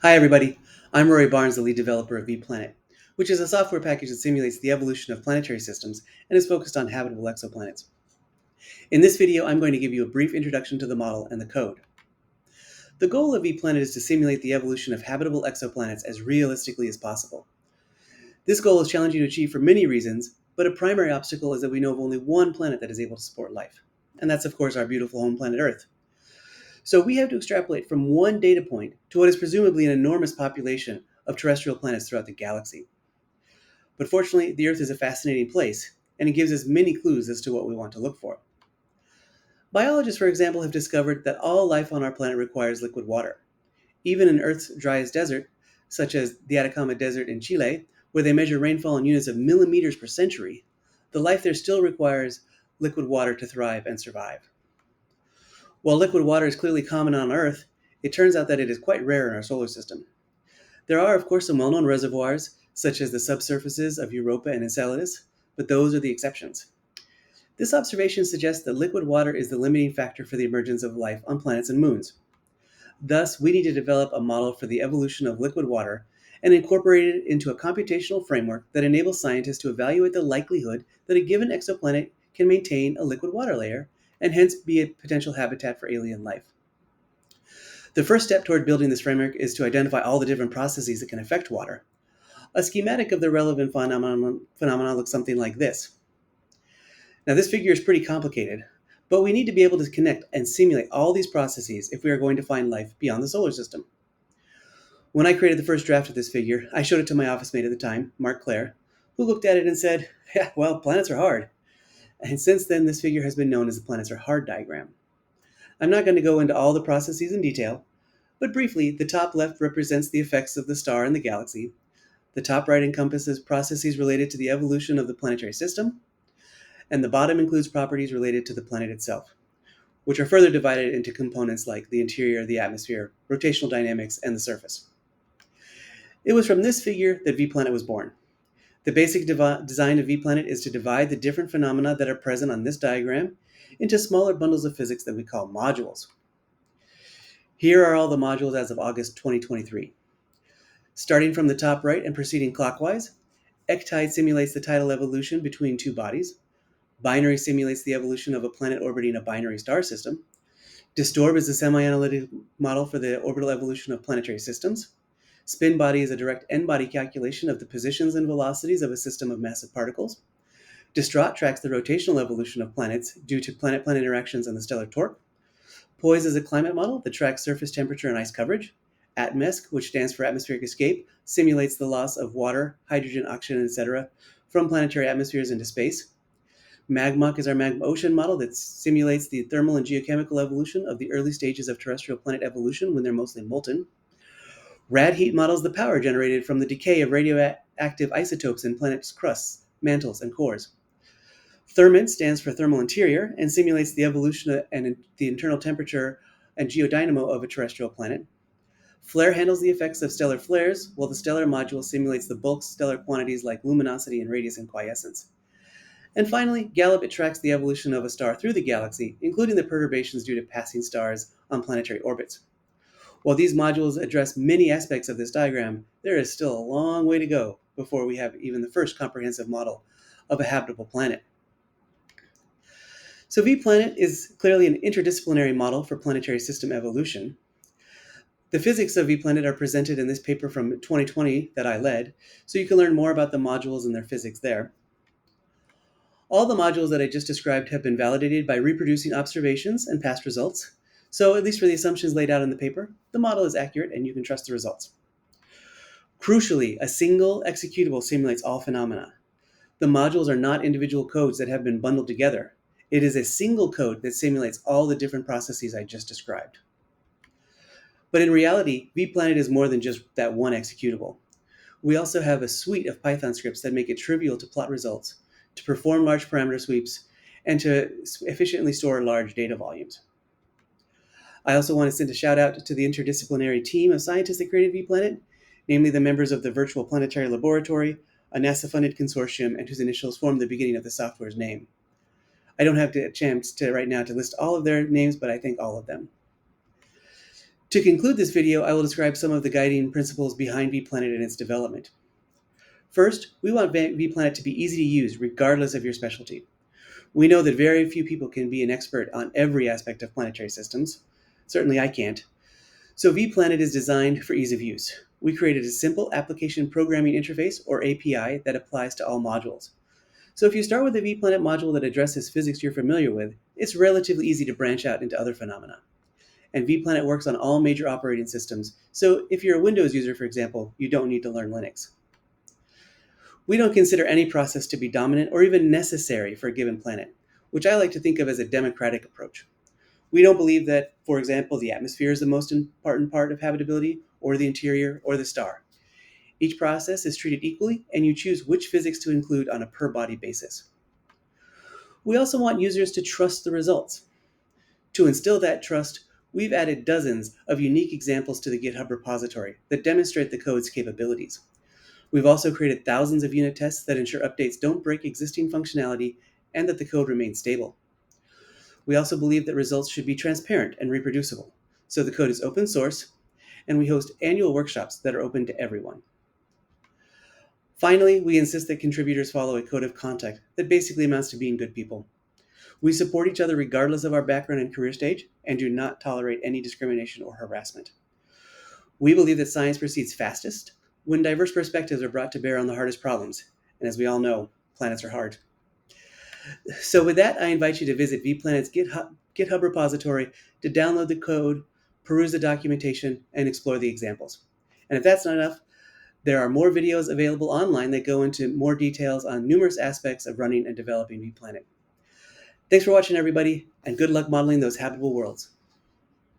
Hi, everybody. I'm Rory Barnes, the lead developer of VPLanet, which is a software package that simulates the evolution of planetary systems and is focused on habitable exoplanets. In this video, I'm going to give you a brief introduction to the model and the code. The goal of VPLanet is to simulate the evolution of habitable exoplanets as realistically as possible. This goal is challenging to achieve for many reasons, but a primary obstacle is that we know of only one planet that is able to support life, and that's, of course, our beautiful home planet Earth. So we have to extrapolate from one data point to what is presumably an enormous population of terrestrial planets throughout the galaxy. But fortunately, the Earth is a fascinating place, and it gives us many clues as to what we want to look for. Biologists, for example, have discovered that all life on our planet requires liquid water. Even in Earth's driest desert, such as the Atacama Desert in Chile, where they measure rainfall in units of millimeters per century, the life there still requires liquid water to thrive and survive. While liquid water is clearly common on Earth, it turns out that it is quite rare in our solar system. There are, of course, some well-known reservoirs, such as the subsurfaces of Europa and Enceladus, but those are the exceptions. This observation suggests that liquid water is the limiting factor for the emergence of life on planets and moons. Thus, we need to develop a model for the evolution of liquid water and incorporate it into a computational framework that enables scientists to evaluate the likelihood that a given exoplanet can maintain a liquid water layer and hence be a potential habitat for alien life. The first step toward building this framework is to identify all the different processes that can affect water. A schematic of the relevant phenomena looks something like this. Now, this figure is pretty complicated, but we need to be able to connect and simulate all these processes if we are going to find life beyond the solar system. When I created the first draft of this figure, I showed it to my office mate at the time, Mark Clare, who looked at it and said, "Yeah, well, planets are hard." And since then, this figure has been known as the planets are hard diagram. I'm not going to go into all the processes in detail, but briefly, the top left represents the effects of the star in the galaxy. The top right encompasses processes related to the evolution of the planetary system, and the bottom includes properties related to the planet itself, which are further divided into components like the interior, the atmosphere, rotational dynamics, and the surface. It was from this figure that VPLanet was born. The basic design of VPLanet is to divide the different phenomena that are present on this diagram into smaller bundles of physics that we call modules. Here are all the modules as of August 2023. Starting from the top right and proceeding clockwise, Ectide simulates the tidal evolution between two bodies. Binary simulates the evolution of a planet orbiting a binary star system. Distorb is a semi-analytic model for the orbital evolution of planetary systems. Spin body is a direct n-body calculation of the positions and velocities of a system of massive particles. Distraught tracks the rotational evolution of planets due to planet-planet interactions and the stellar torque. Poise is a climate model that tracks surface temperature and ice coverage. ATMESC, which stands for atmospheric escape, simulates the loss of water, hydrogen, oxygen, etc. from planetary atmospheres into space. MAGMOC is our magma ocean model that simulates the thermal and geochemical evolution of the early stages of terrestrial planet evolution when they're mostly molten. RADHEAT models the power generated from the decay of radioactive isotopes in planets' crusts, mantles, and cores. TherMINT stands for thermal interior and simulates the evolution and the internal temperature and geodynamo of a terrestrial planet. FLARE handles the effects of stellar flares, while the stellar module simulates the bulk stellar quantities like luminosity and radius and quiescence. And finally, GALOP tracks the evolution of a star through the galaxy, including the perturbations due to passing stars on planetary orbits. While these modules address many aspects of this diagram, there is still a long way to go before we have even the first comprehensive model of a habitable planet. So VPLanet is clearly an interdisciplinary model for planetary system evolution. The physics of VPLanet are presented in this paper from 2020 that I led, so you can learn more about the modules and their physics there. All the modules that I just described have been validated by reproducing observations and past results, so at least for the assumptions laid out in the paper, the model is accurate and you can trust the results. Crucially, a single executable simulates all phenomena. The modules are not individual codes that have been bundled together. It is a single code that simulates all the different processes I just described. But in reality, VPLanet is more than just that one executable. We also have a suite of Python scripts that make it trivial to plot results, to perform large parameter sweeps, and to efficiently store large data volumes. I also want to send a shout out to the interdisciplinary team of scientists that created VPLanet, namely the members of the Virtual Planetary Laboratory, a NASA-funded consortium, and whose initials form the beginning of the software's name. I don't have a chance to right now to list all of their names, but I thank all of them. To conclude this video, I will describe some of the guiding principles behind VPLanet and its development. First, we want VPLanet to be easy to use regardless of your specialty. We know that very few people can be an expert on every aspect of planetary systems. Certainly I can't. So VPLanet is designed for ease of use. We created a simple application programming interface, or API, that applies to all modules. So if you start with a VPLanet module that addresses physics you're familiar with, it's relatively easy to branch out into other phenomena. And VPLanet works on all major operating systems, so if you're a Windows user, for example, you don't need to learn Linux. We don't consider any process to be dominant or even necessary for a given planet, which I like to think of as a democratic approach. We don't believe that, for example, the atmosphere is the most important part of habitability, or the interior, or the star. Each process is treated equally, and you choose which physics to include on a per-body basis. We also want users to trust the results. To instill that trust, we've added dozens of unique examples to the GitHub repository that demonstrate the code's capabilities. We've also created thousands of unit tests that ensure updates don't break existing functionality and that the code remains stable. We also believe that results should be transparent and reproducible, so the code is open source, and we host annual workshops that are open to everyone. Finally, we insist that contributors follow a code of conduct that basically amounts to being good people. We support each other regardless of our background and career stage, and do not tolerate any discrimination or harassment. We believe that science proceeds fastest when diverse perspectives are brought to bear on the hardest problems, and as we all know, planets are hard. So with that, I invite you to visit VPLanet's GitHub repository to download the code, peruse the documentation, and explore the examples. And if that's not enough, there are more videos available online that go into more details on numerous aspects of running and developing VPLanet. Thanks for watching, everybody, and good luck modeling those habitable worlds.